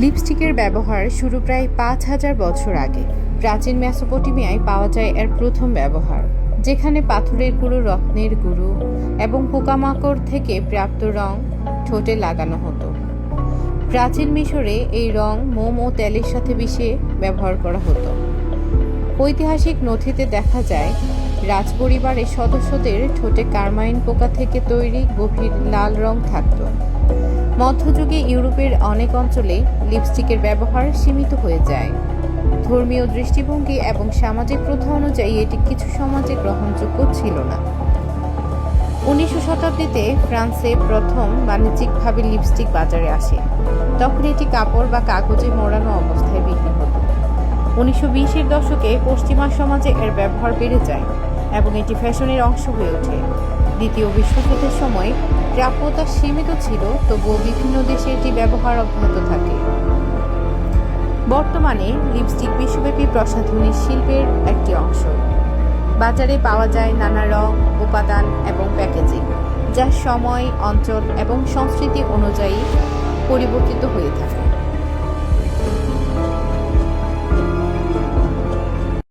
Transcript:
লিপস্টিকের ব্যবহার শুরু প্রায় ৫,০০০ বছর আগে। প্রাচীন মেসোপটেমিয়ায় পাওয়া যায় এর প্রথম ব্যবহার, যেখানে পাথরের গুঁড়ো, রত্নের গুঁড়ো এবং পোকামাকড় থেকে প্রাপ্ত রং ঠোঁটে লাগানো হতো। প্রাচীন মিশরে এই রং মোম ও তেলের সাথে মিশিয়ে ব্যবহার করা হতো। ঐতিহাসিক নথিতে দেখা যায় রাজপরিবারের সদস্যদের ঠোঁটে কার্মাইন পোকা থেকে তৈরি গভীর লাল রং থাকত। মধ্যযুগে ইউরোপের অনেক অঞ্চলে লিপস্টিকের ব্যবহার সীমিত হয়ে যায়। ধর্মীয় দৃষ্টিভঙ্গি এবং সামাজিক প্রথা অনুযায়ী এটি কিছু সমাজে গ্রহণযোগ্য ছিল না। ১৯০০ শতাব্দীতে ফ্রান্সে প্রথম বাণিজ্যিকভাবে লিপস্টিক বাজারে আসে। তখন এটি কাপড় বা কাগজে মোড়ানো অবস্থায় বিক্রি হতো। ১৯২০-এর দশকে পশ্চিমা সমাজে এর ব্যবহার বেড়ে যায় এবং এটি ফ্যাশনের অংশ হয়ে ওঠে। দ্বিতীয় বিশ্বযুদ্ধের সময় প্রাপ্যতা সীমিত ছিল, তবুও বিভিন্ন দেশে এটি ব্যবহার অব্যাহত থাকে। বর্তমানে লিপস্টিক বিশ্বব্যাপী প্রসাধনী শিল্পের একটি অংশ। বাজারে পাওয়া যায় নানা রং, উপাদান এবং প্যাকেজিং, যা সময়, অঞ্চল এবং সংস্কৃতি অনুযায়ী পরিবর্তিত হয়ে থাকে।